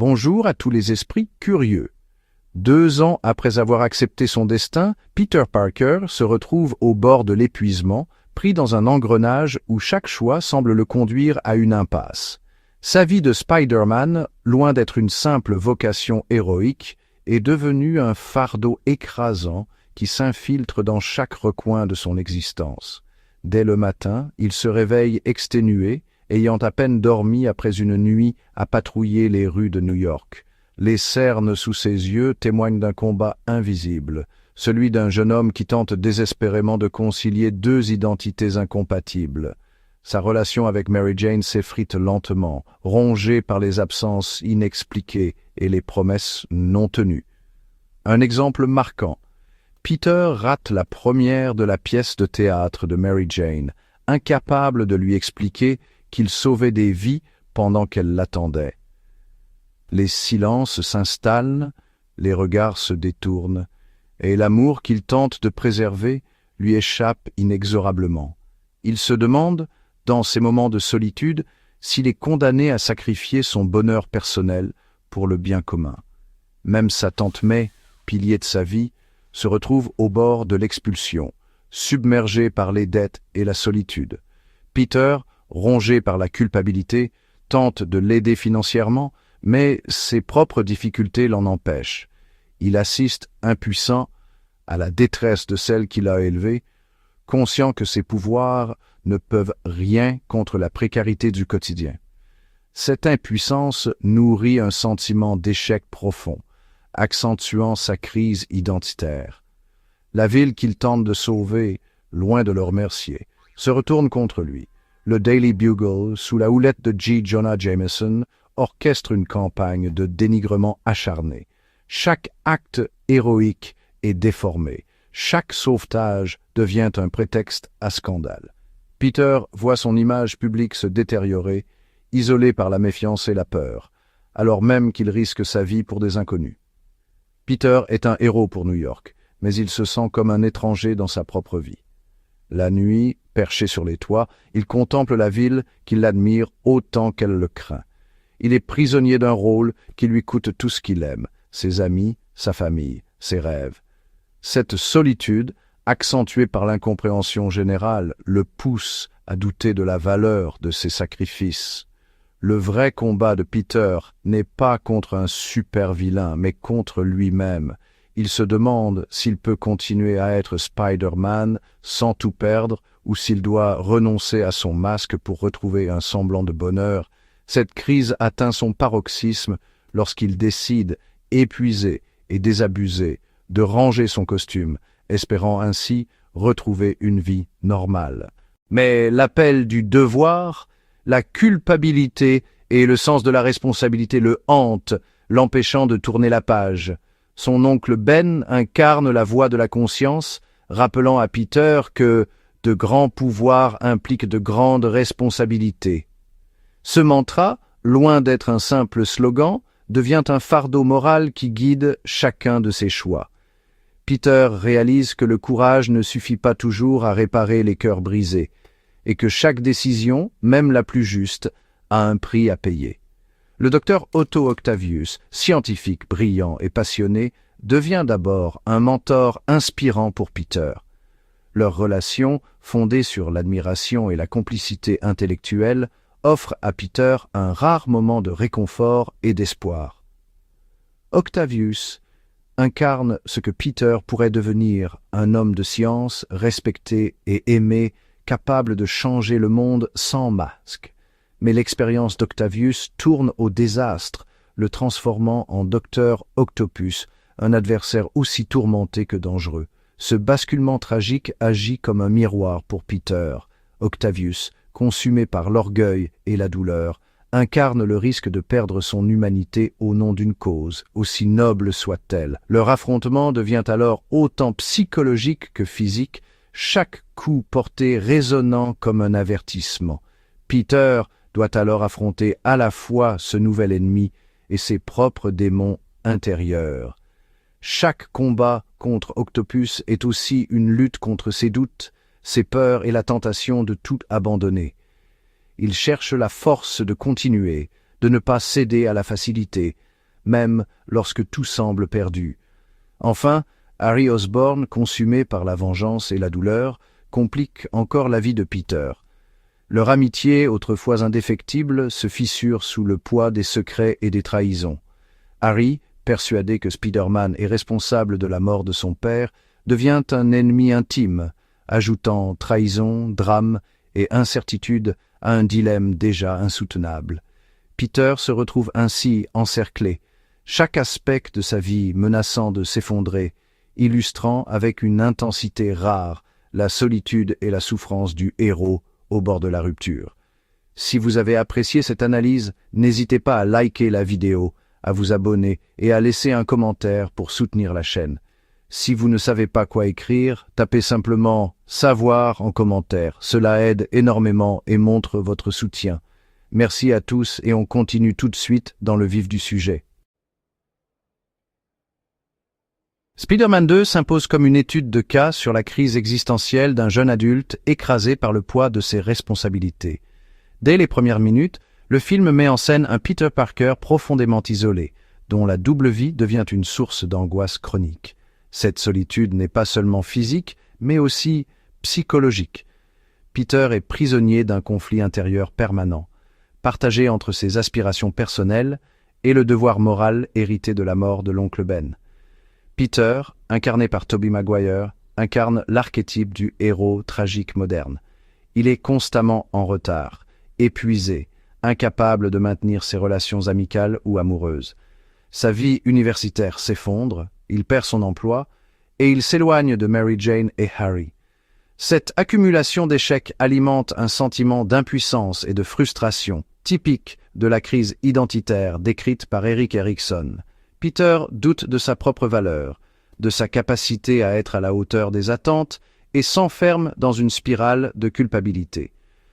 Bonjour à tous les esprits curieux. 2 ans après avoir accepté son destin, Peter Parker se retrouve au bord de l'épuisement, pris dans un engrenage où chaque choix semble le conduire à une impasse. Sa vie de Spider-Man, loin d'être une simple vocation héroïque, est devenue un fardeau écrasant qui s'infiltre dans chaque recoin de son existence. Dès le matin, il se réveille exténué, ayant à peine dormi après une nuit à patrouiller les rues de New York. Les cernes sous ses yeux témoignent d'un combat invisible, celui d'un jeune homme qui tente désespérément de concilier 2 identités incompatibles. Sa relation avec Mary Jane s'effrite lentement, rongée par les absences inexpliquées et les promesses non tenues. Un exemple marquant. Peter rate la première de la pièce de théâtre de Mary Jane, incapable de lui expliquer qu'il sauvait des vies pendant qu'elle l'attendait. Les silences s'installent, les regards se détournent, et l'amour qu'il tente de préserver lui échappe inexorablement. Il se demande, dans ces moments de solitude, s'il est condamné à sacrifier son bonheur personnel pour le bien commun. Même sa tante May, pilier de sa vie, se retrouve au bord de l'expulsion, submergée par les dettes et la solitude. Peter, rongé par la culpabilité, tente de l'aider financièrement, mais ses propres difficultés l'en empêchent. Il assiste, impuissant, à la détresse de celle qui l'a élevé, conscient que ses pouvoirs ne peuvent rien contre la précarité du quotidien. Cette impuissance nourrit un sentiment d'échec profond, accentuant sa crise identitaire. La ville qu'il tente de sauver, loin de le remercier, se retourne contre lui. Le Daily Bugle, sous la houlette de J. Jonah Jameson, orchestre une campagne de dénigrement acharné. Chaque acte héroïque est déformé. Chaque sauvetage devient un prétexte à scandale. Peter voit son image publique se détériorer, isolé par la méfiance et la peur, alors même qu'il risque sa vie pour des inconnus. Peter est un héros pour New York, mais il se sent comme un étranger dans sa propre vie. La nuit, perché sur les toits, il contemple la ville qu'il admire autant qu'elle le craint. Il est prisonnier d'un rôle qui lui coûte tout ce qu'il aime, ses amis, sa famille, ses rêves. Cette solitude, accentuée par l'incompréhension générale, le pousse à douter de la valeur de ses sacrifices. Le vrai combat de Peter n'est pas contre un super-vilain, mais contre lui-même. Il se demande s'il peut continuer à être Spider-Man sans tout perdre ou s'il doit renoncer à son masque pour retrouver un semblant de bonheur. Cette crise atteint son paroxysme lorsqu'il décide, épuisé et désabusé, de ranger son costume, espérant ainsi retrouver une vie normale. Mais l'appel du devoir, la culpabilité et le sens de la responsabilité le hantent, l'empêchant de tourner la page. Son oncle Ben incarne la voix de la conscience, rappelant à Peter que de grands pouvoirs impliquent de grandes responsabilités. Ce mantra, loin d'être un simple slogan, devient un fardeau moral qui guide chacun de ses choix. Peter réalise que le courage ne suffit pas toujours à réparer les cœurs brisés, et que chaque décision, même la plus juste, a un prix à payer. Le docteur Otto Octavius, scientifique brillant et passionné, devient d'abord un mentor inspirant pour Peter. Leur relation, fondée sur l'admiration et la complicité intellectuelle, offre à Peter un rare moment de réconfort et d'espoir. Octavius incarne ce que Peter pourrait devenir, un homme de science, respecté et aimé, capable de changer le monde sans masque. Mais l'expérience d'Octavius tourne au désastre, le transformant en Docteur Octopus, un adversaire aussi tourmenté que dangereux. Ce basculement tragique agit comme un miroir pour Peter. Octavius, consumé par l'orgueil et la douleur, incarne le risque de perdre son humanité au nom d'une cause, aussi noble soit-elle. Leur affrontement devient alors autant psychologique que physique, chaque coup porté résonnant comme un avertissement. Peter doit alors affronter à la fois ce nouvel ennemi et ses propres démons intérieurs. Chaque combat contre Octopus est aussi une lutte contre ses doutes, ses peurs et la tentation de tout abandonner. Il cherche la force de continuer, de ne pas céder à la facilité, même lorsque tout semble perdu. Enfin, Harry Osborn, consumé par la vengeance et la douleur, complique encore la vie de Peter. Leur amitié, autrefois indéfectible, se fissure sous le poids des secrets et des trahisons. Harry, persuadé que Spider-Man est responsable de la mort de son père, devient un ennemi intime, ajoutant trahison, drame et incertitude à un dilemme déjà insoutenable. Peter se retrouve ainsi encerclé, chaque aspect de sa vie menaçant de s'effondrer, illustrant avec une intensité rare la solitude et la souffrance du héros au bord de la rupture. Si vous avez apprécié cette analyse, n'hésitez pas à liker la vidéo, à vous abonner et à laisser un commentaire pour soutenir la chaîne. Si vous ne savez pas quoi écrire, tapez simplement « savoir » en commentaire. Cela aide énormément et montre votre soutien. Merci à tous et on continue tout de suite dans le vif du sujet. Spider-Man 2 s'impose comme une étude de cas sur la crise existentielle d'un jeune adulte écrasé par le poids de ses responsabilités. Dès les premières minutes, le film met en scène un Peter Parker profondément isolé, dont la double vie devient une source d'angoisse chronique. Cette solitude n'est pas seulement physique, mais aussi psychologique. Peter est prisonnier d'un conflit intérieur permanent, partagé entre ses aspirations personnelles et le devoir moral hérité de la mort de l'oncle Ben. Peter, incarné par Tobey Maguire, incarne l'archétype du héros tragique moderne. Il est constamment en retard, épuisé, incapable de maintenir ses relations amicales ou amoureuses. Sa vie universitaire s'effondre, il perd son emploi, et il s'éloigne de Mary Jane et Harry. Cette accumulation d'échecs alimente un sentiment d'impuissance et de frustration, typique de la crise identitaire décrite par Erik Erikson. Peter doute de sa propre valeur, de sa capacité à être à la hauteur des attentes et s'enferme dans une spirale de culpabilité.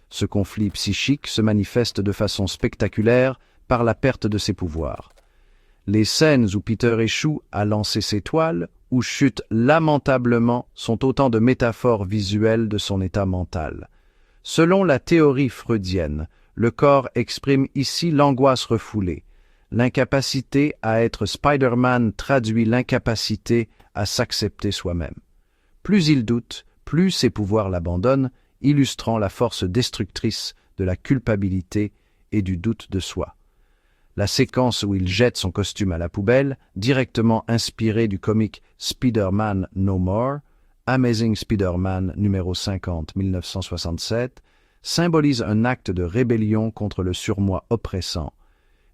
Ce conflit psychique se manifeste de façon spectaculaire par la perte de ses pouvoirs. Les scènes où Peter échoue à lancer ses toiles ou chute lamentablement sont autant de métaphores visuelles de son état mental. Selon la théorie freudienne, le corps exprime ici l'angoisse refoulée. L'incapacité à être Spider-Man traduit l'incapacité à s'accepter soi-même. Plus il doute, plus ses pouvoirs l'abandonnent, illustrant la force destructrice de la culpabilité et du doute de soi. La séquence où il jette son costume à la poubelle, directement inspirée du comic Spider-Man No More, Amazing Spider-Man numéro 50, 1967, symbolise un acte de rébellion contre le surmoi oppressant.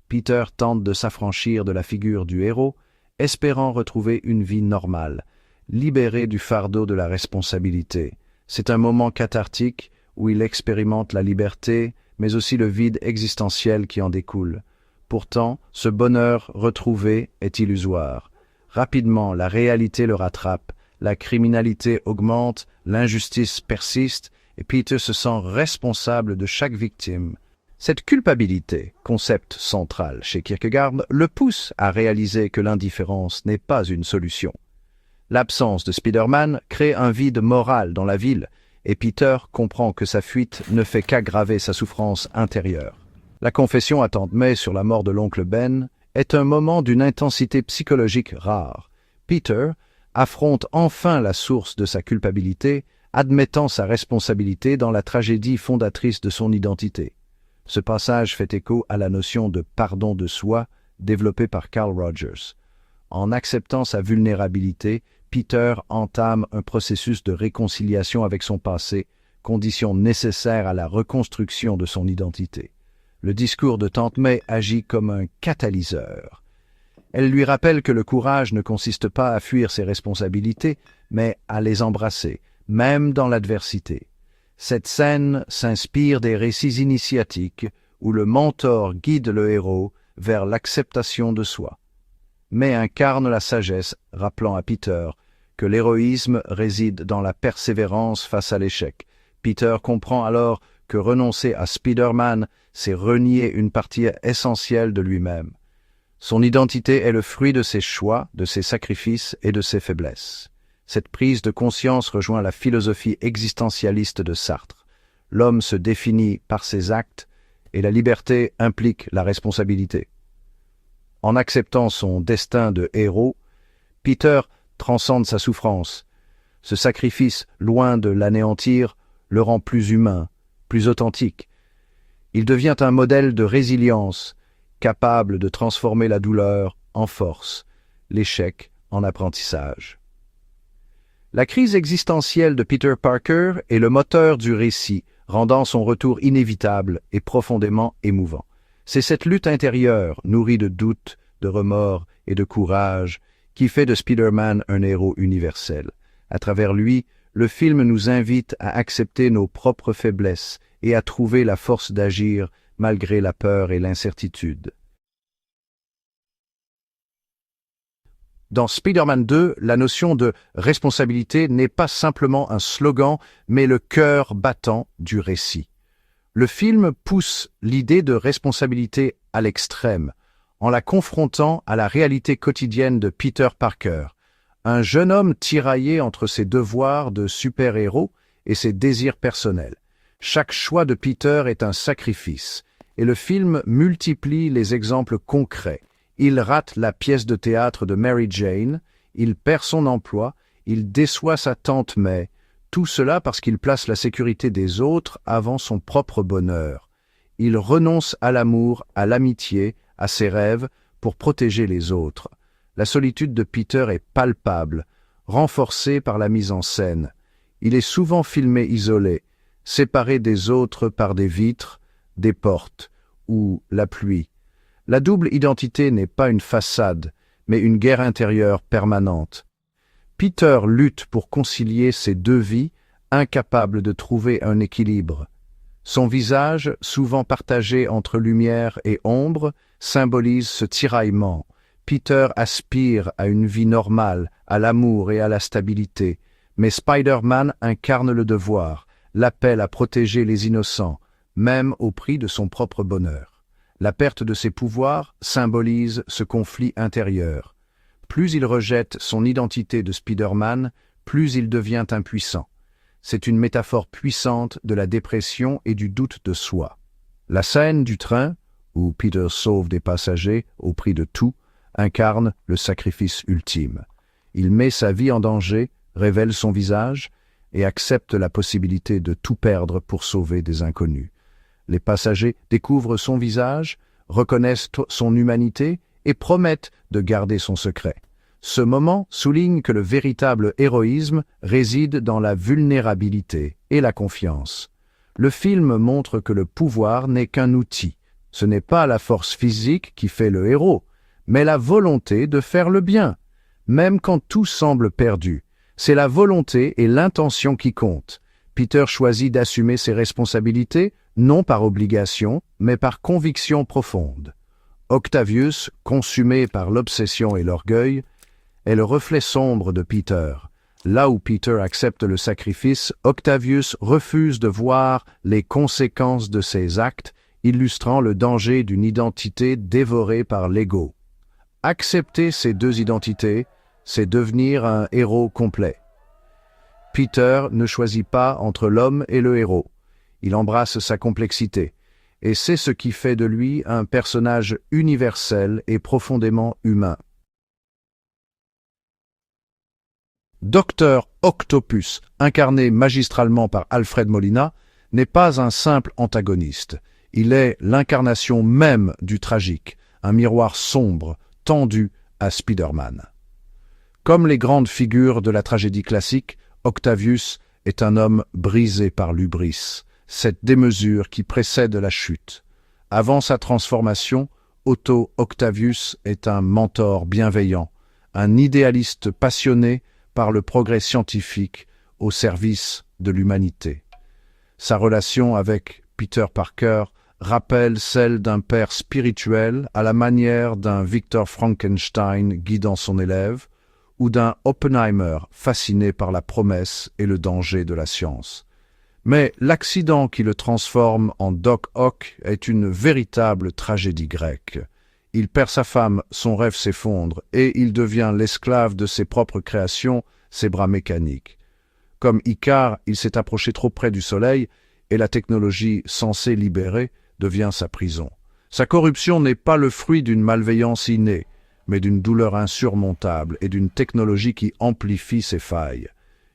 Peter tente de s'affranchir de la figure du héros, espérant retrouver une vie normale, libéré du fardeau de la responsabilité. C'est un moment cathartique où il expérimente la liberté, mais aussi le vide existentiel qui en découle. Pourtant, ce bonheur retrouvé est illusoire. Rapidement, la réalité le rattrape, la criminalité augmente, l'injustice persiste, et Peter se sent responsable de chaque victime. Cette culpabilité, concept central chez Kierkegaard, le pousse à réaliser que l'indifférence n'est pas une solution. L'absence de Spider-Man crée un vide moral dans la ville, et Peter comprend que sa fuite ne fait qu'aggraver sa souffrance intérieure. La confession à tante May sur la mort de l'oncle Ben est un moment d'une intensité psychologique rare. Peter affronte enfin la source de sa culpabilité, admettant sa responsabilité dans la tragédie fondatrice de son identité. Ce passage fait écho à la notion de pardon de soi développée par Carl Rogers. En acceptant sa vulnérabilité, Peter entame un processus de réconciliation avec son passé, condition nécessaire à la reconstruction de son identité. Le discours de tante May agit comme un catalyseur. Elle lui rappelle que le courage ne consiste pas à fuir ses responsabilités, mais à les embrasser, même dans l'adversité. Cette scène s'inspire des récits initiatiques où le mentor guide le héros vers l'acceptation de soi, mais incarne la sagesse, rappelant à Peter que l'héroïsme réside dans la persévérance face à l'échec. Peter comprend alors que renoncer à Spider-Man, c'est renier une partie essentielle de lui-même. Son identité est le fruit de ses choix, de ses sacrifices et de ses faiblesses. Cette prise de conscience rejoint la philosophie existentialiste de Sartre. L'homme se définit par ses actes et la liberté implique la responsabilité. En acceptant son destin de héros, Peter transcende sa souffrance. Ce sacrifice, loin de l'anéantir, le rend plus humain, plus authentique. Il devient un modèle de résilience, capable de transformer la douleur en force, l'échec en apprentissage. La crise existentielle de Peter Parker est le moteur du récit, rendant son retour inévitable et profondément émouvant. C'est cette lutte intérieure, nourrie de doutes, de remords et de courage, qui fait de Spider-Man un héros universel. À travers lui, le film nous invite à accepter nos propres faiblesses et à trouver la force d'agir malgré la peur et l'incertitude. Dans Spider-Man 2, la notion de responsabilité n'est pas simplement un slogan, mais le cœur battant du récit. Le film pousse l'idée de responsabilité à l'extrême, en la confrontant à la réalité quotidienne de Peter Parker, un jeune homme tiraillé entre ses devoirs de super-héros et ses désirs personnels. Chaque choix de Peter est un sacrifice, et le film multiplie les exemples concrets. Il rate la pièce de théâtre de Mary Jane, il perd son emploi, il déçoit sa tante May, tout cela parce qu'il place la sécurité des autres avant son propre bonheur. Il renonce à l'amour, à l'amitié, à ses rêves pour protéger les autres. La solitude de Peter est palpable, renforcée par la mise en scène. Il est souvent filmé isolé, séparé des autres par des vitres, des portes ou la pluie. La double identité n'est pas une façade, mais une guerre intérieure permanente. Peter lutte pour concilier ces deux vies, incapable de trouver un équilibre. Son visage, souvent partagé entre lumière et ombre, symbolise ce tiraillement. Peter aspire à une vie normale, à l'amour et à la stabilité, mais Spider-Man incarne le devoir, l'appel à protéger les innocents, même au prix de son propre bonheur. La perte de ses pouvoirs symbolise ce conflit intérieur. Plus il rejette son identité de Spider-Man, plus il devient impuissant. C'est une métaphore puissante de la dépression et du doute de soi. La scène du train, où Peter sauve des passagers au prix de tout, incarne le sacrifice ultime. Il met sa vie en danger, révèle son visage et accepte la possibilité de tout perdre pour sauver des inconnus. Les passagers découvrent son visage, reconnaissent son humanité et promettent de garder son secret. Ce moment souligne que le véritable héroïsme réside dans la vulnérabilité et la confiance. Le film montre que le pouvoir n'est qu'un outil. Ce n'est pas la force physique qui fait le héros, mais la volonté de faire le bien. Même quand tout semble perdu, c'est la volonté et l'intention qui comptent. Peter choisit d'assumer ses responsabilités, non par obligation, mais par conviction profonde. Octavius, consumé par l'obsession et l'orgueil, est le reflet sombre de Peter. Là où Peter accepte le sacrifice, Octavius refuse de voir les conséquences de ses actes, illustrant le danger d'une identité dévorée par l'ego. Accepter ces deux identités, c'est devenir un héros complet. Peter ne choisit pas entre l'homme et le héros. Il embrasse sa complexité, et c'est ce qui fait de lui un personnage universel et profondément humain. Dr Octopus, incarné magistralement par Alfred Molina, n'est pas un simple antagoniste. Il est l'incarnation même du tragique, un miroir sombre, tendu à Spider-Man. Comme les grandes figures de la tragédie classique, Octavius est un homme brisé par l'hubris, cette démesure qui précède la chute. Avant sa transformation, Otto Octavius est un mentor bienveillant, un idéaliste passionné par le progrès scientifique au service de l'humanité. Sa relation avec Peter Parker rappelle celle d'un père spirituel à la manière d'un Victor Frankenstein guidant son élève, ou d'un Oppenheimer fasciné par la promesse et le danger de la science. Mais l'accident qui le transforme en Doc Ock est une véritable tragédie grecque. Il perd sa femme, son rêve s'effondre, et il devient l'esclave de ses propres créations, ses bras mécaniques. Comme Icare, il s'est approché trop près du soleil, et la technologie censée libérer devient sa prison. Sa corruption n'est pas le fruit d'une malveillance innée, mais d'une douleur insurmontable et d'une technologie qui amplifie ses failles.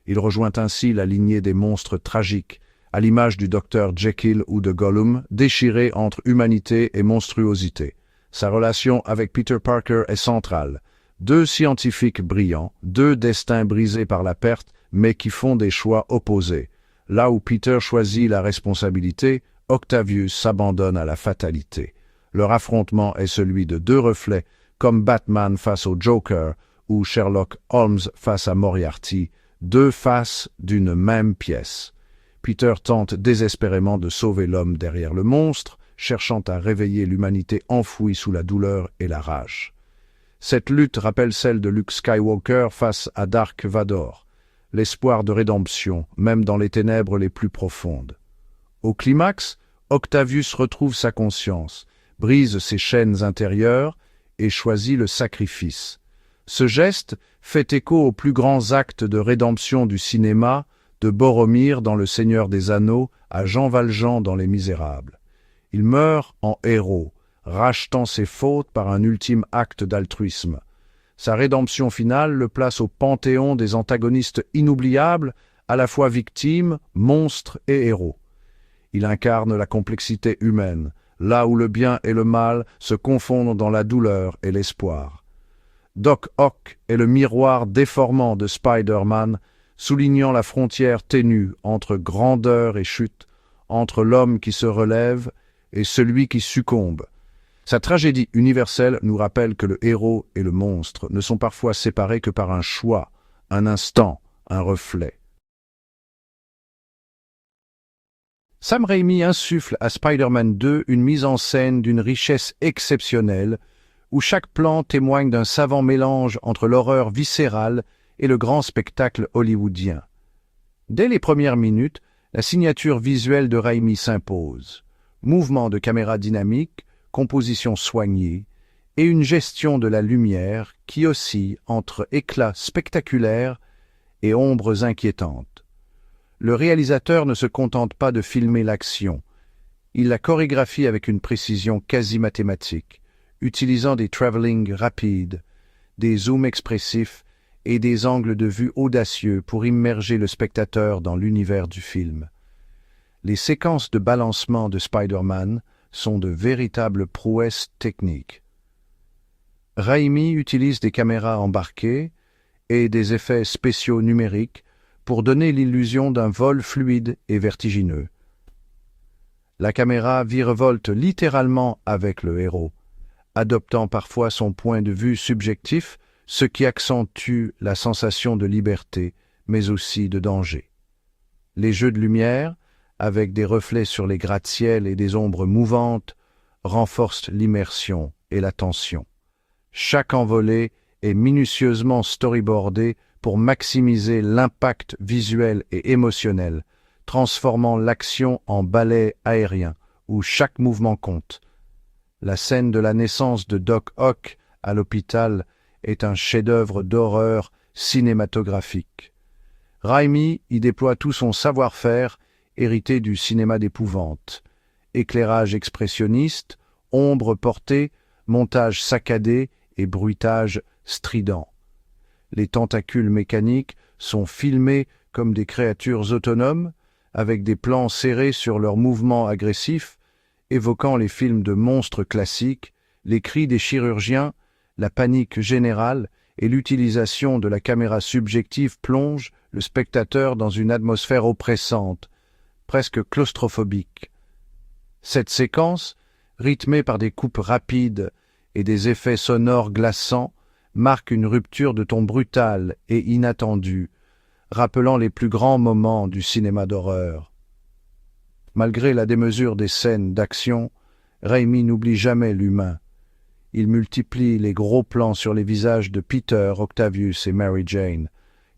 Il rejoint ainsi la lignée des monstres tragiques, à l'image du docteur Jekyll ou de Gollum, déchiré entre humanité et monstruosité. Sa relation avec Peter Parker est centrale. Deux scientifiques brillants, deux destins brisés par la perte, mais qui font des choix opposés. Là où Peter choisit la responsabilité, Octavius s'abandonne à la fatalité. Leur affrontement est celui de deux reflets, comme Batman face au Joker ou Sherlock Holmes face à Moriarty, deux faces d'une même pièce. Peter tente désespérément de sauver l'homme derrière le monstre, cherchant à réveiller l'humanité enfouie sous la douleur et la rage. Cette lutte rappelle celle de Luke Skywalker face à Dark Vador, l'espoir de rédemption, même dans les ténèbres les plus profondes. Au climax, Octavius retrouve sa conscience, brise ses chaînes intérieures et choisit le sacrifice. Ce geste fait écho aux plus grands actes de rédemption du cinéma, de Boromir dans Le Seigneur des Anneaux à Jean Valjean dans Les Misérables. Il meurt en héros, rachetant ses fautes par un ultime acte d'altruisme. Sa rédemption finale le place au panthéon des antagonistes inoubliables, à la fois victimes, monstres et héros. Il incarne la complexité humaine, là où le bien et le mal se confondent dans la douleur et l'espoir. Doc Ock est le miroir déformant de Spider-Man, soulignant la frontière ténue entre grandeur et chute, entre l'homme qui se relève et celui qui succombe. Sa tragédie universelle nous rappelle que le héros et le monstre ne sont parfois séparés que par un choix, un instant, un reflet. Sam Raimi insuffle à Spider-Man 2 une mise en scène d'une richesse exceptionnelle, où chaque plan témoigne d'un savant mélange entre l'horreur viscérale et le grand spectacle hollywoodien. Dès les premières minutes, la signature visuelle de Raimi s'impose. Mouvement de caméra dynamique, composition soignée et une gestion de la lumière qui oscille entre éclats spectaculaires et ombres inquiétantes. Le réalisateur ne se contente pas de filmer l'action. Il la chorégraphie avec une précision quasi mathématique, utilisant des travelling rapides, des zooms expressifs et des angles de vue audacieux pour immerger le spectateur dans l'univers du film. Les séquences de balancement de Spider-Man sont de véritables prouesses techniques. Raimi utilise des caméras embarquées et des effets spéciaux numériques pour donner l'illusion d'un vol fluide et vertigineux. La caméra virevolte littéralement avec le héros, adoptant parfois son point de vue subjectif, ce qui accentue la sensation de liberté, mais aussi de danger. Les jeux de lumière, avec des reflets sur les gratte-ciels et des ombres mouvantes, renforcent l'immersion et la tension. Chaque envolée est minutieusement storyboardée pour maximiser l'impact visuel et émotionnel, transformant l'action en ballet aérien où chaque mouvement compte. La scène de la naissance de Doc Ock à l'hôpital est un chef-d'œuvre d'horreur cinématographique. Raimi y déploie tout son savoir-faire hérité du cinéma d'épouvante. Éclairage expressionniste, ombre portée, montage saccadé et bruitage strident. Les tentacules mécaniques sont filmés comme des créatures autonomes, avec des plans serrés sur leurs mouvements agressifs, évoquant les films de monstres classiques, les cris des chirurgiens, la panique générale et l'utilisation de la caméra subjective plongent le spectateur dans une atmosphère oppressante, presque claustrophobique. Cette séquence, rythmée par des coupes rapides et des effets sonores glaçants, marque une rupture de ton brutal et inattendu, rappelant les plus grands moments du cinéma d'horreur. Malgré la démesure des scènes d'action, Raimi n'oublie jamais l'humain. Il multiplie les gros plans sur les visages de Peter, Octavius et Mary Jane,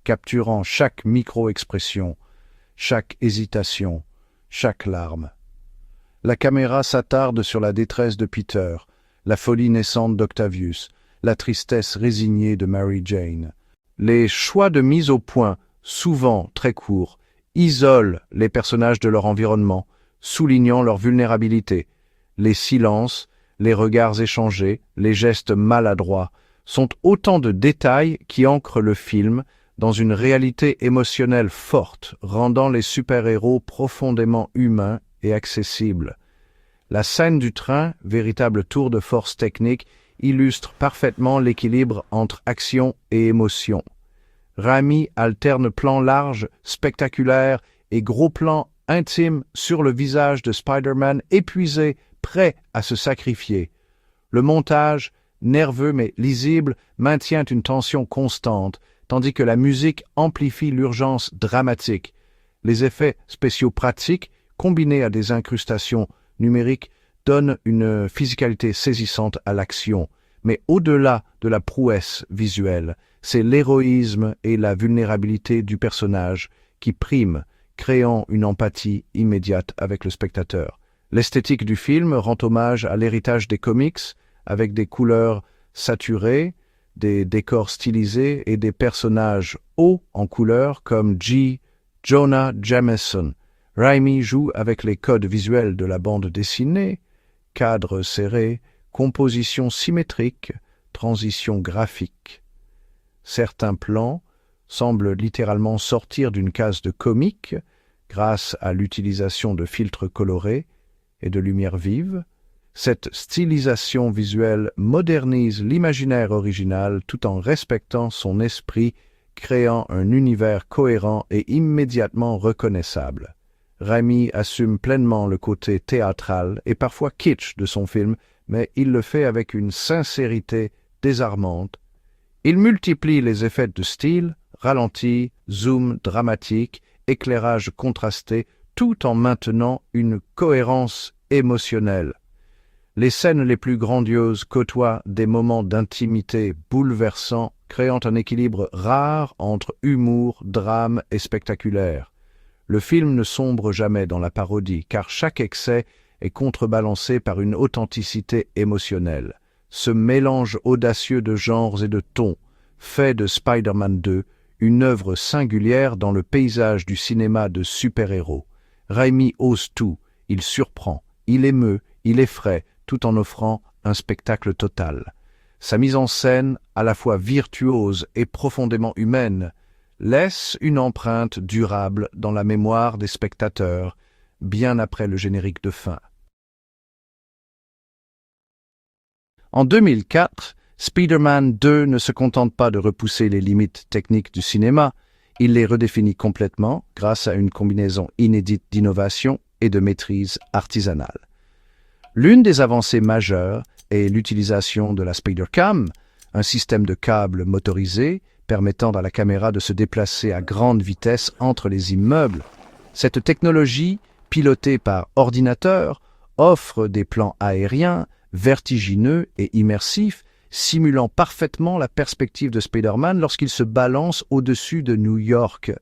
capturant chaque micro-expression, chaque hésitation, chaque larme. La caméra s'attarde sur la détresse de Peter, la folie naissante d'Octavius, la tristesse résignée de Mary Jane. Les choix de mise au point, souvent très courts, isolent les personnages de leur environnement, soulignant leur vulnérabilité. Les silences, Les regards échangés, les gestes maladroits, sont autant de détails qui ancrent le film dans une réalité émotionnelle forte, rendant les super-héros profondément humains et accessibles. La scène du train, véritable tour de force technique, illustre parfaitement l'équilibre entre action et émotion. Raimi alterne plans larges, spectaculaires et gros plans intimes sur le visage de Spider-Man épuisé, prêt à se sacrifier. Le montage, nerveux mais lisible, maintient une tension constante, tandis que la musique amplifie l'urgence dramatique. Les effets spéciaux pratiques, combinés à des incrustations numériques, donnent une physicalité saisissante à l'action. Mais au-delà de la prouesse visuelle, c'est l'héroïsme et la vulnérabilité du personnage qui priment, créant une empathie immédiate avec le spectateur. L'esthétique du film rend hommage à l'héritage des comics, avec des couleurs saturées, des décors stylisés et des personnages hauts en couleur comme J. Jonah Jameson. Raimi joue avec les codes visuels de la bande dessinée, cadres serrés, composition symétrique, transition graphique. Certains plans semblent littéralement sortir d'une case de comique grâce à l'utilisation de filtres colorés et de lumière vive. Cette stylisation visuelle modernise l'imaginaire original tout en respectant son esprit, créant un univers cohérent et immédiatement reconnaissable. Raimi assume pleinement le côté théâtral et parfois kitsch de son film, mais il le fait avec une sincérité désarmante. Il multiplie les effets de style, ralenti, zoom dramatique, éclairage contrasté, tout en maintenant une cohérence émotionnelle. Les scènes les plus grandioses côtoient des moments d'intimité bouleversants, créant un équilibre rare entre humour, drame et spectaculaire. Le film ne sombre jamais dans la parodie, car chaque excès est contrebalancé par une authenticité émotionnelle. Ce mélange audacieux de genres et de tons fait de Spider-Man 2 une œuvre singulière dans le paysage du cinéma de super-héros. Raimi ose tout, il surprend, il émeut, il effraie, tout en offrant un spectacle total. Sa mise en scène, à la fois virtuose et profondément humaine, laisse une empreinte durable dans la mémoire des spectateurs, bien après le générique de fin. En 2004, Spider-Man 2 ne se contente pas de repousser les limites techniques du cinéma, il les redéfinit complètement grâce à une combinaison inédite d'innovation et de maîtrise artisanale. L'une des avancées majeures est l'utilisation de la Spider-Cam, un système de câbles motorisés permettant à la caméra de se déplacer à grande vitesse entre les immeubles. Cette technologie, pilotée par ordinateur, offre des plans aériens vertigineux et immersifs, simulant parfaitement la perspective de Spider-Man lorsqu'il se balance au-dessus de New York.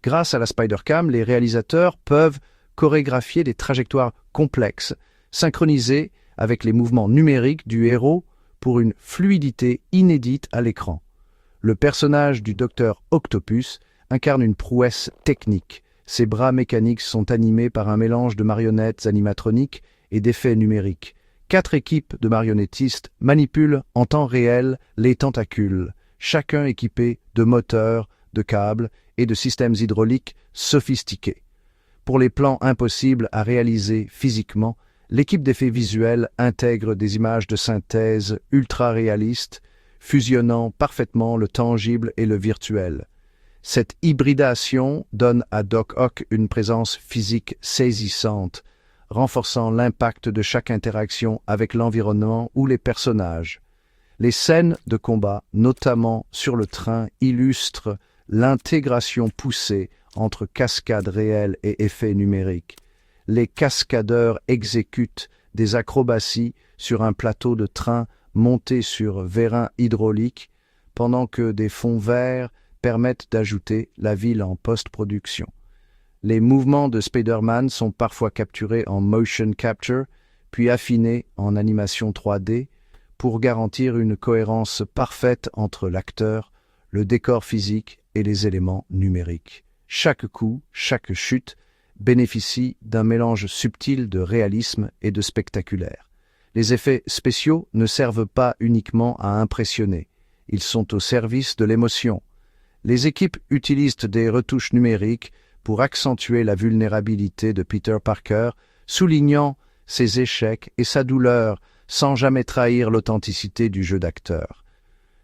Grâce à la Spider-Cam, les réalisateurs peuvent chorégraphier des trajectoires complexes, synchronisées avec les mouvements numériques du héros pour une fluidité inédite à l'écran. Le personnage du Docteur Octopus incarne une prouesse technique. Ses bras mécaniques sont animés par un mélange de marionnettes animatroniques et d'effets numériques. 4 équipes de marionnettistes manipulent en temps réel les tentacules, chacun équipé de moteurs, de câbles et de systèmes hydrauliques sophistiqués. Pour les plans impossibles à réaliser physiquement, l'équipe d'effets visuels intègre des images de synthèse ultra-réalistes, fusionnant parfaitement le tangible et le virtuel. Cette hybridation donne à Doc Ock une présence physique saisissante, renforçant l'impact de chaque interaction avec l'environnement ou les personnages. Les scènes de combat, notamment sur le train, illustrent l'intégration poussée entre cascades réelles et effets numériques. Les cascadeurs exécutent des acrobaties sur un plateau de train monté sur vérin hydraulique, pendant que des fonds verts permettent d'ajouter la ville en post-production. Les mouvements de Spider-Man sont parfois capturés en motion capture, puis affinés en animation 3D, pour garantir une cohérence parfaite entre l'acteur, le décor physique et les éléments numériques. Chaque coup, chaque chute bénéficie d'un mélange subtil de réalisme et de spectaculaire. Les effets spéciaux ne servent pas uniquement à impressionner, ils sont au service de l'émotion. Les équipes utilisent des retouches numériques pour accentuer la vulnérabilité de Peter Parker, soulignant ses échecs et sa douleur sans jamais trahir l'authenticité du jeu d'acteur.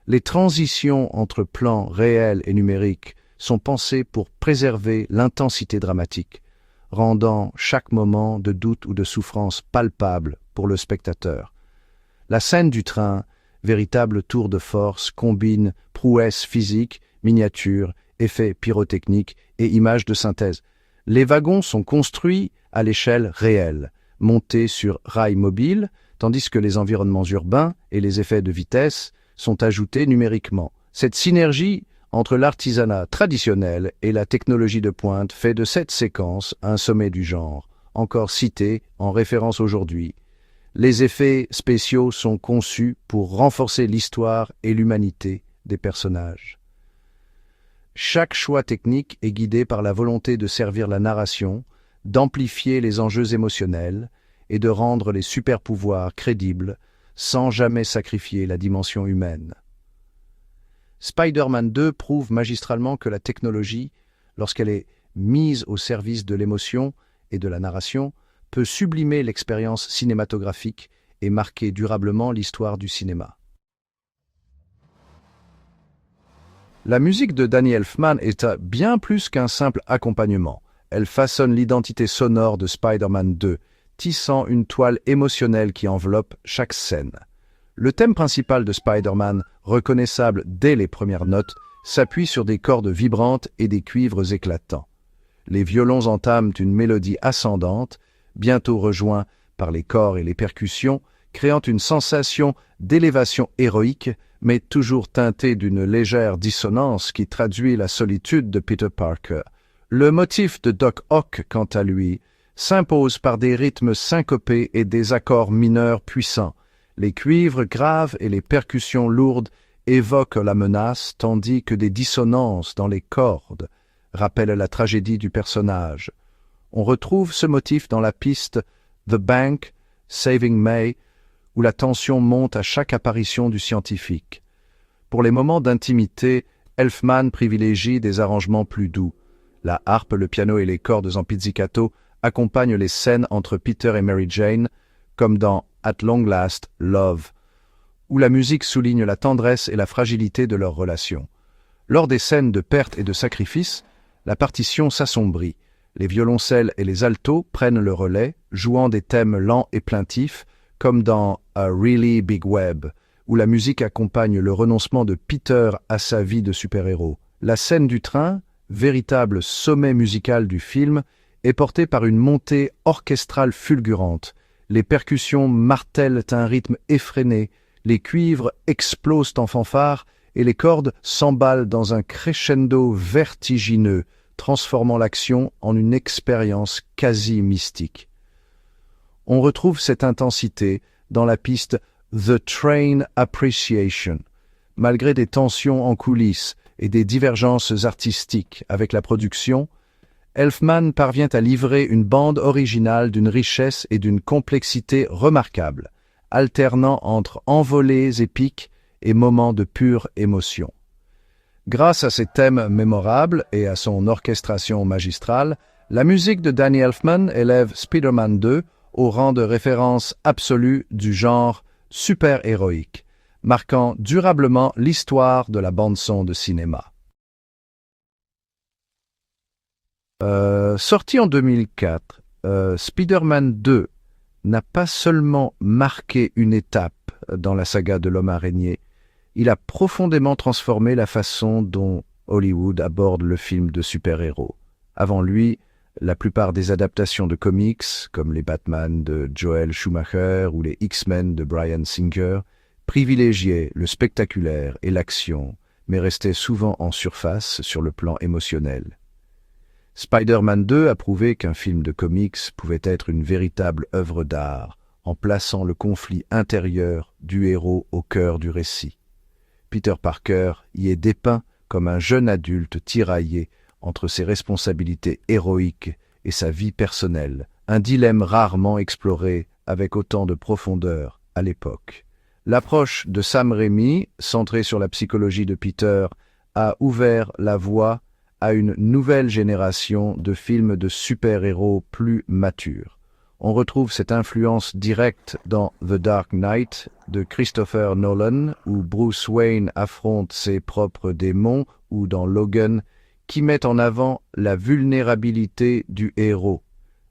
Les transitions entre plans réels et numériques sont pensées pour préserver l'intensité dramatique, rendant chaque moment de doute ou de souffrance palpable pour le spectateur. La scène du train, véritable tour de force, combine prouesse physique, miniatures, effets pyrotechniques et images de synthèse. Les wagons sont construits à l'échelle réelle, montés sur rails mobiles, tandis que les environnements urbains et les effets de vitesse sont ajoutés numériquement. Cette synergie entre l'artisanat traditionnel et la technologie de pointe fait de cette séquence un sommet du genre, encore cité en référence aujourd'hui. Les effets spéciaux sont conçus pour renforcer l'histoire et l'humanité des personnages. Chaque choix technique est guidé par la volonté de servir la narration, d'amplifier les enjeux émotionnels et de rendre les super-pouvoirs crédibles sans jamais sacrifier la dimension humaine. Spider-Man 2 prouve magistralement que la technologie, lorsqu'elle est mise au service de l'émotion et de la narration, peut sublimer l'expérience cinématographique et marquer durablement l'histoire du cinéma. La musique de Danny Elfman est bien plus qu'un simple accompagnement. Elle façonne l'identité sonore de Spider-Man 2, tissant une toile émotionnelle qui enveloppe chaque scène. Le thème principal de Spider-Man, reconnaissable dès les premières notes, s'appuie sur des cordes vibrantes et des cuivres éclatants. Les violons entament une mélodie ascendante, bientôt rejointe par les corps et les percussions, créant une sensation d'élévation héroïque, mais toujours teintée d'une légère dissonance qui traduit la solitude de Peter Parker. Le motif de Doc Ock, quant à lui, s'impose par des rythmes syncopés et des accords mineurs puissants. Les cuivres graves et les percussions lourdes évoquent la menace, tandis que des dissonances dans les cordes rappellent la tragédie du personnage. On retrouve ce motif dans la piste The Bank, Saving May, où la tension monte à chaque apparition du scientifique. Pour les moments d'intimité, Elfman privilégie des arrangements plus doux. La harpe, le piano et les cordes en pizzicato accompagnent les scènes entre Peter et Mary Jane, comme dans At Long Last, Love, où la musique souligne la tendresse et la fragilité de leur relation. Lors des scènes de perte et de sacrifice, la partition s'assombrit. Les violoncelles et les altos prennent le relais, jouant des thèmes lents et plaintifs, comme dans A Really Big Web, où la musique accompagne le renoncement de Peter à sa vie de super-héros. La scène du train, véritable sommet musical du film, est portée par une montée orchestrale fulgurante. Les percussions martèlent un rythme effréné, les cuivres explosent en fanfare et les cordes s'emballent dans un crescendo vertigineux, transformant l'action en une expérience quasi mystique. On retrouve cette intensité dans la piste The Train Appreciation. Malgré des tensions en coulisses et des divergences artistiques avec la production, Elfman parvient à livrer une bande originale d'une richesse et d'une complexité remarquables, alternant entre envolées épiques et moments de pure émotion. Grâce à ses thèmes mémorables et à son orchestration magistrale, la musique de Danny Elfman élève Spider-Man 2 au rang de référence absolue du genre super-héroïque, marquant durablement l'histoire de la bande-son de cinéma. Sorti en 2004, Spider-Man 2 n'a pas seulement marqué une étape dans la saga de l'homme-araignée, il a profondément transformé la façon dont Hollywood aborde le film de super-héros. Avant lui, la plupart des adaptations de comics, comme les Batman de Joel Schumacher ou les X-Men de Bryan Singer, privilégiaient le spectaculaire et l'action, mais restaient souvent en surface sur le plan émotionnel. Spider-Man 2 a prouvé qu'un film de comics pouvait être une véritable œuvre d'art, en plaçant le conflit intérieur du héros au cœur du récit. Peter Parker y est dépeint comme un jeune adulte tiraillé entre ses responsabilités héroïques et sa vie personnelle, un dilemme rarement exploré avec autant de profondeur à l'époque. L'approche de Sam Raimi, centrée sur la psychologie de Peter, a ouvert la voie à une nouvelle génération de films de super-héros plus matures. On retrouve cette influence directe dans The Dark Knight de Christopher Nolan, où Bruce Wayne affronte ses propres démons, ou dans Logan, qui met en avant la vulnérabilité du héros.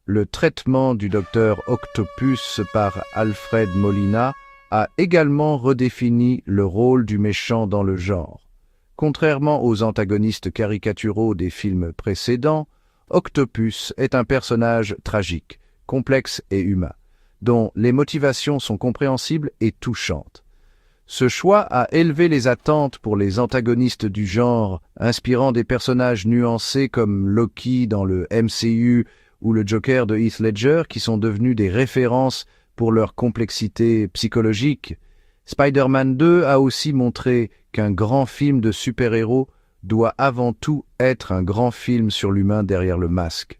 Le traitement du docteur Octopus par Alfred Molina a également redéfini le rôle du méchant dans le genre. Contrairement aux antagonistes caricaturaux des films précédents, Octopus est un personnage tragique, complexe et humain, dont les motivations sont compréhensibles et touchantes. Ce choix a élevé les attentes pour les antagonistes du genre, inspirant des personnages nuancés comme Loki dans le MCU ou le Joker de Heath Ledger, qui sont devenus des références pour leur complexité psychologique. Spider-Man 2 a aussi montré qu'un grand film de super-héros doit avant tout être un grand film sur l'humain derrière le masque.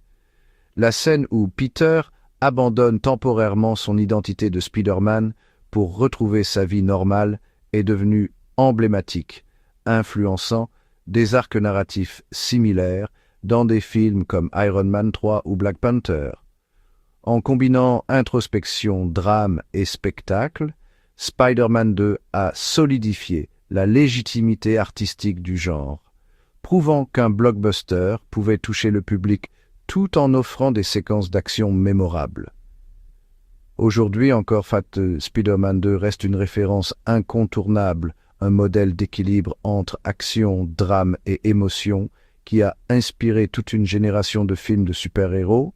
La scène où Peter abandonne temporairement son identité de Spider-Man pour retrouver sa vie normale est devenue emblématique, influençant des arcs narratifs similaires dans des films comme Iron Man 3 ou Black Panther. En combinant introspection, drame et spectacle, Spider-Man 2 a solidifié la légitimité artistique du genre, prouvant qu'un blockbuster pouvait toucher le public tout en offrant des séquences d'action mémorables. Aujourd'hui encore, Spider-Man 2 reste une référence incontournable, un modèle d'équilibre entre action, drame et émotion qui a inspiré toute une génération de films de super-héros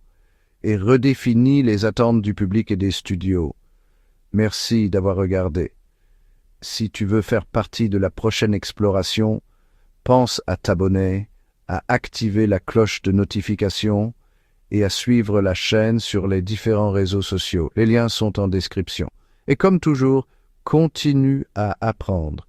et redéfini les attentes du public et des studios. Merci d'avoir regardé. Si tu veux faire partie de la prochaine exploration, pense à t'abonner, à activer la cloche de notification et à suivre la chaîne sur les différents réseaux sociaux. Les liens sont en description. Et comme toujours, continue à apprendre.